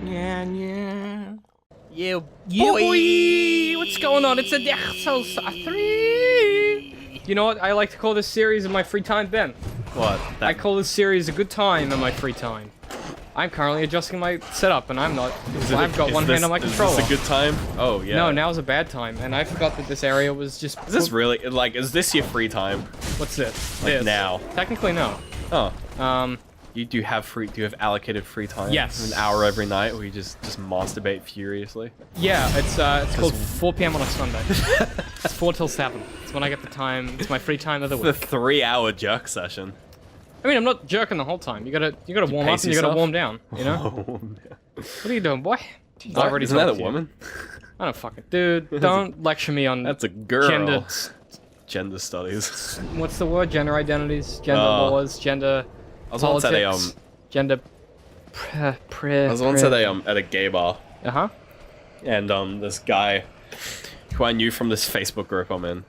Yeah. Yeah, Boy! What's going on? It's a Dark Souls 3! You know what? I like to call this series in my free time, Ben. What? I call this series a good time in my free time. I'm currently adjusting my setup, and I'm not. I've got one hand on my controller. Is this a good time? Oh, yeah. No, now's a bad time, and I forgot that this area was just... Is this really, like, is this your free time? What's this? Like now? Technically, no. Oh. Do you have allocated free time? Yes. An hour every night where you just masturbate furiously? Yeah, it's called 4 PM on a Sunday. It's 4 till 7. It's when I get the time. It's my free time of the week. The 3-hour jerk session. I mean, I'm not jerking the whole time. You gotta warm up and you gotta warm down. You know? What are you doing, boy? Isn't that a woman? I don't fucking... Dude, don't lecture me on... That's a girl. Gender studies. What's the word? Gender identities, gender laws, gender... I was once at a gender. I was once at a gay bar. Uh-huh. And this guy, who I knew from this Facebook group I'm in,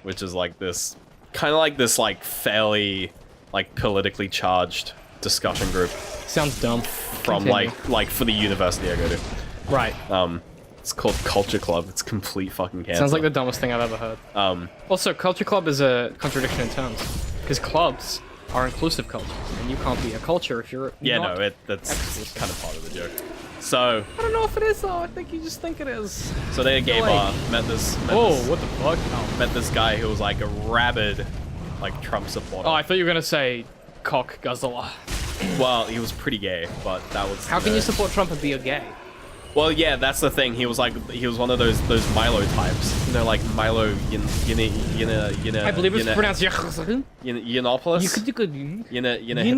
which is like this, kind of like this like fairly, like politically charged discussion group. Sounds dumb. From like for the university I go to. Right. It's called Culture Club. It's complete fucking cancer. Sounds like the dumbest thing I've ever heard. Also, Culture Club is a contradiction in terms, because clubs are inclusive cultures, and you can't be a culture if you're not that's exclusive. Kind of part of the joke. So I don't know if it is though. I think you just think it is. So they at a gay bar met this. What the fuck? Oh. Met this guy who was like a rabid, like Trump supporter. Oh, I thought you were gonna say cock guzzler. Well, he was pretty gay, but that was. How can you support Trump and be a gay? Well, yeah, that's the thing. He was one of those Milo types, you know, like Milo I believe it's pronounced Yiannopoulos.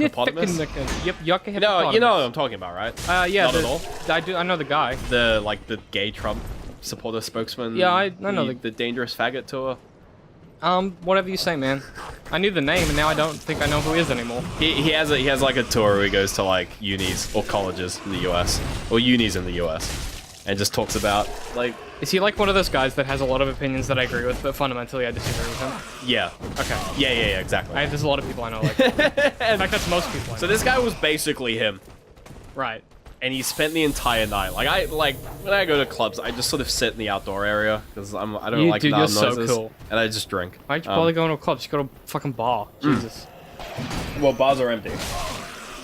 Hippopotamus. Yep, No, you know what I'm talking about, right? Yeah. Not at all. I know the guy. The gay Trump supporter spokesman. Yeah, I know the dangerous faggot tour. Whatever you say, man. I knew the name, and now I don't think I know who he is anymore. He has like a tour where he goes to like unis or colleges in the US, or unis in the US, and just talks about like. Is he like one of those guys that has a lot of opinions that I agree with, but fundamentally I disagree with him? Yeah. Okay. Yeah, exactly. There's a lot of people I know like that. In fact, that's most people I know. So this guy was basically him. Right. And he spent the entire night. Like when I go to clubs, I just sort of sit in the outdoor area because I don't like loud noises. You're so cool. And I just drink. Why'd you bother going to a club? Just go to a fucking bar. Jesus. Well, bars are empty.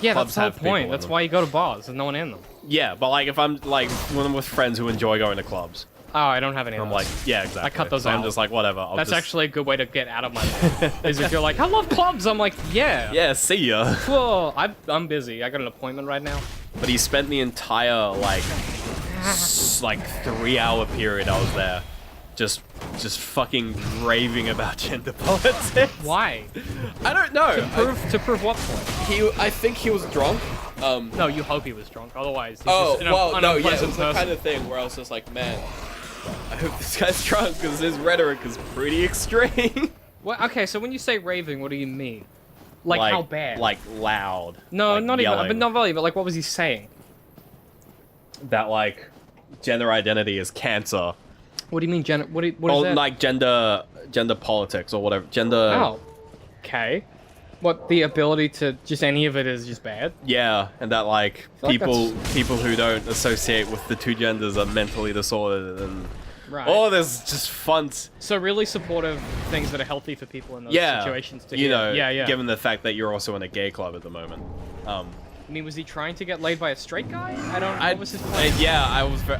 Yeah, Clubs that's the whole point. That's why you go to bars. There's no one in them. Yeah, but like if I'm like when I'm with friends who enjoy going to clubs. Oh, I don't have any of those. I'm like, yeah, exactly. I cut those out. I'm just like, whatever. That's actually a good way to get out of my life. Is if you're like, I love clubs. I'm like, yeah. Yeah, see ya. Whoa, I'm busy. I got an appointment right now. But he spent the entire like 3-hour period I was there, just fucking raving about gender politics. Why? I don't know. To prove what point? I think he was drunk. No, you hope he was drunk. Otherwise, he's just it was the kind of thing where I was just like, man, I hope this guy's drunk because his rhetoric is pretty extreme. What? Okay, so when you say raving, what do you mean? Like how bad? Like loud. No, like not yelling. even. But not really. But like, what was he saying? That like gender identity is cancer. What do you mean gender? What is that? Like gender politics or whatever. Gender. Oh. Okay. What, the ability to just any of it is just bad? Yeah, and that like people who don't associate with the two genders are mentally disordered and there's just fun. So really supportive things that are healthy for people in those situations to hear. Given the fact that you're also in a gay club at the moment. I mean, was he trying to get laid by a straight guy? What was his plan? Yeah,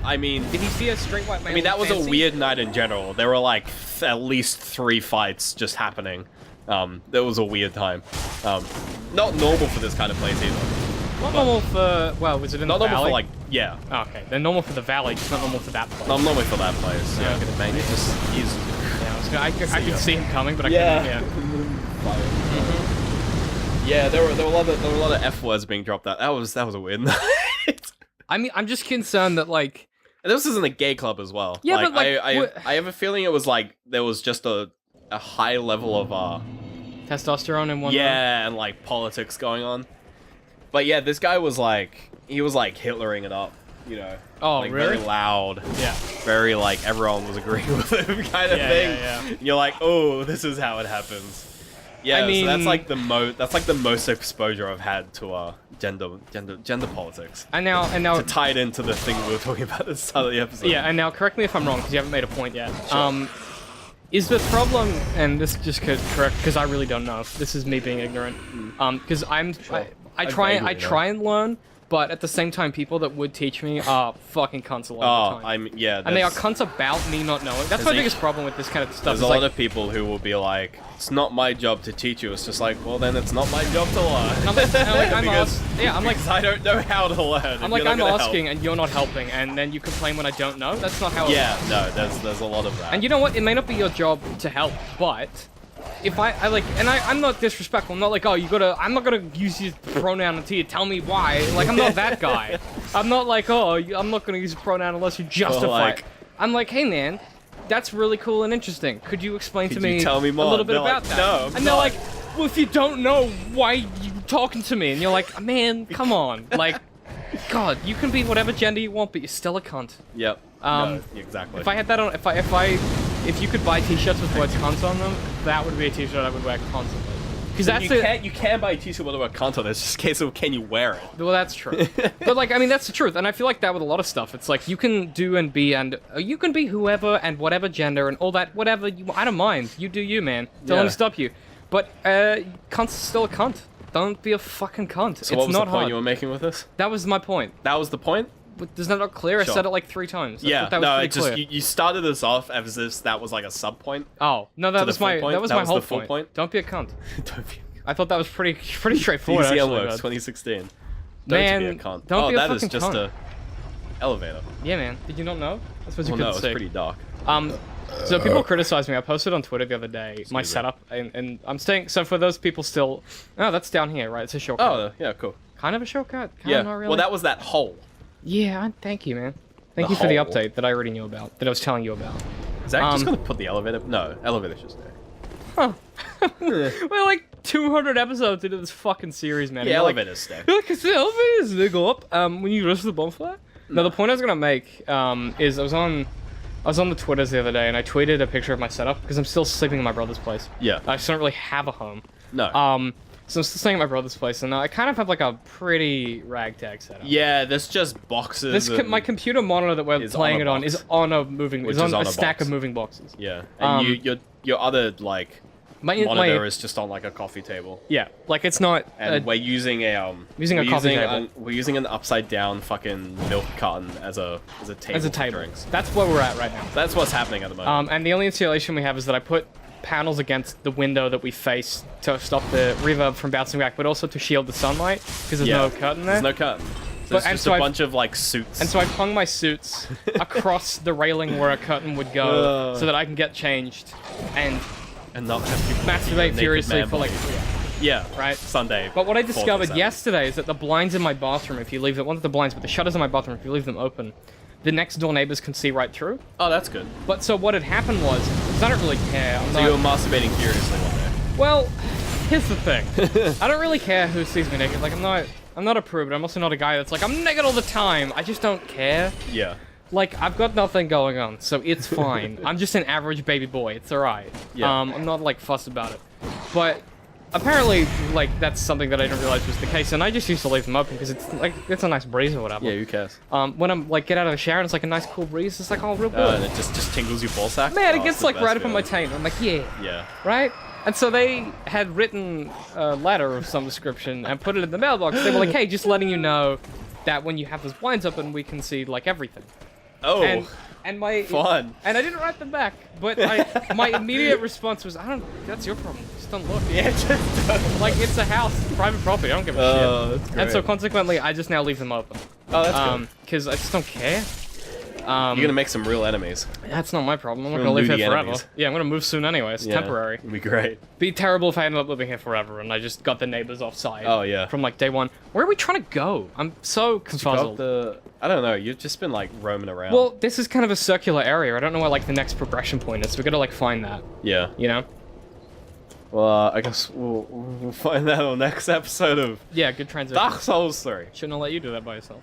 I mean... Did he see a straight white man? I mean, that was a weird night in general. There were like at least 3 fights just happening. That was a weird time. Not normal for this kind of place either. Not normal for... Well, was it in the valley? Not normal for like... Yeah. Oh, okay. They're normal for the valley, just not normal for that place. Not normal for that place. Yeah, okay. Man, he's... Yeah, I could see him coming, but I couldn't... Yeah, there were a lot of F words being dropped. That was a weird night. I mean, I'm just concerned that like... And this isn't a gay club as well. Yeah, like, but like... I have a feeling it was like, there was just a high level of testosterone in one room. And like politics going on. But yeah, this guy was like, he was like Hitlering it up, you know. Oh, like, really? Very loud. Yeah. Very like everyone was agreeing with him kind of thing. Yeah. And you're like, oh, this is how it happens. Yeah, I mean, so that's like the most exposure I've had to gender politics. And now To tie it into the thing we were talking about at the start of the episode. yeah, and now correct me if I'm wrong because you haven't made a point yet. Sure. Is the problem, and this just could correct because I really don't know. This is me being ignorant. Because Sure. I vaguely try and learn, but at the same time, people that would teach me are fucking cunts a lot of the time. And they are cunts about me not knowing. That's my biggest problem with this kind of stuff. There's a lot of people who will be like, it's not my job to teach you. It's just like, well, then it's not my job to learn. I'm like, because I don't know how to learn. I'm asking and you're not helping, and then you complain when I don't know. That's not how it Yeah, works. no, there's a lot of that. And you know what? It may not be your job to help, but if I like, and I'm not disrespectful. I'm not like, oh, I'm not gonna use your pronoun until you tell me why. Like, I'm not that guy. I'm not like, oh, I'm not gonna use a pronoun unless you justify it. I'm like, hey, man, that's really cool and interesting. Could you explain to me tell me more? a little bit They're about like, that? No, I'm and they're not. like, well, if you don't know, why are you talking to me? And you're like, man, come on. Like, God, you can be whatever gender you want, but you're still a cunt. Yep. No, exactly. If I had that on, if you could buy T-shirts with words cunt on them, that would be a T-shirt I would wear constantly. Because that's you can buy a T-shirt with the word cunt on it. It's just a case of can you wear it? Well, that's true. But like, I mean, that's the truth, and I feel like that with a lot of stuff. It's like you can do and be, and you can be whoever and whatever gender and all that, whatever you. I don't mind. You do you, man. Don't let me stop you. But cunt's still a cunt. Don't be a fucking cunt. So it's what was not the point hard. you were making with this? That was my point. That was the point? But is that not clear? Sure. I said it like 3 times. Yeah, that was no, pretty it just clear. you started this off as if that was like a sub point. Oh no, that the was full my point? that was That my was whole the full point? Don't be a cunt. Don't be. I thought that was pretty straightforward. DCM actually, works but- 2016. Man, Don't be a cunt. don't be a that is fucking just cunt. a elevator. Yeah, man. Did you not know? That's what you Well, no, couldn't it's see. pretty dark. So people criticize me. I posted on Twitter the other day my me. setup, and I'm staying. So for those people still, oh, that's down here, right? It's a shortcut. Oh, yeah, cool. Kind of a shortcut. Kind Yeah. of not really. Well, that was that hole. Yeah. Thank you, man. Thank The you for the hole. update that I already knew about. That I was telling you about. Is that just gonna put the elevator? No, elevator's just there. Huh. We're like 200 episodes into this fucking series, man. Yeah, You're like, elevators stay. Look, it's the elevators. They go up. When you rest the bonfire. No, the point I was gonna make is I was on the Twitters the other day and I tweeted a picture of my setup because I'm still sleeping in my brother's place. Yeah. I just don't really have a home. No. So I'm still staying at my brother's place, and I kind of have like a pretty ragtag setup. Yeah, there's just boxes. My computer monitor that we're is playing on it a on box. is on a moving. Which Is on is on a a stack box. of moving boxes. Yeah, and your other like monitor is just on like a coffee table. Yeah, like it's not. And we're using a coffee table. We're using an upside down fucking milk carton as a table. As a for table. drinks. That's where we're at right now. That's what's happening at the moment. And the only insulation we have is that I put panels against the window that we face to stop the reverb from bouncing back, but also to shield the sunlight because there's no curtain there. There's no curtain. So it's just a bunch of like suits. And so I've hung my suits across the railing where a curtain would go, so that I can get changed and not have people masturbate furiously for like. Yeah, right. Sunday. But what I discovered 4 to 7. yesterday is that the blinds in my bathroom, if you leave them, not the blinds, but the shutters in my bathroom, if you leave them open, the next door neighbors can see right through. Oh, that's good. But so what had happened was, because I don't really care. So you were masturbating furiously one day. Well, here's the thing. I don't really care who sees me naked. Like, I'm not a prude, but I'm also not a guy that's like, I'm naked all the time. I just don't care. Yeah. Like, I've got nothing going on, so it's fine. I'm just an average baby boy. It's alright. Yeah. I'm not, like, fussed about it. But apparently, like, that's something that I didn't realize was the case, and I just used to leave them open because it's, like, it's a nice breeze or whatever. Yeah, who cares? When I'm, like, get out of the shower and it's, like, a nice cool breeze, it's, like, all real good. And it just tingles your ball sack? Man, it Oh, gets, it's the like, best right up in my feeling. taint. I'm like, yeah. Yeah. Right? And so they had written a letter of some description and put it in the mailbox. They were like, hey, just letting you know that when you have those blinds open, we can see, like, everything. Oh. And my fun. And I didn't write them back, but my immediate response was, that's your problem. Just don't look. Yeah, just don't. Like, it's a house, private property. I don't give a Oh, shit. that's great. And so consequently, I just now leave them open. Oh, that's good. Because I just don't care. You're gonna make some real enemies. That's not my problem. I'm not Real gonna live here nudie forever. enemies. Yeah, I'm gonna move soon anyway. It's temporary. It'd be great. Be terrible if I ended up living here forever and I just got the neighbors offside. Oh, yeah. From like day one. Where are we trying to go? I'm so confuzzled. I don't know. You've just been like roaming around. Well, this is kind of a circular area. I don't know where like the next progression point is. We gotta like find that. yeah. You know? Well, I guess we'll find that on the next episode of Yeah, good transition. Dark Souls 3. Shouldn't have let you do that by yourself.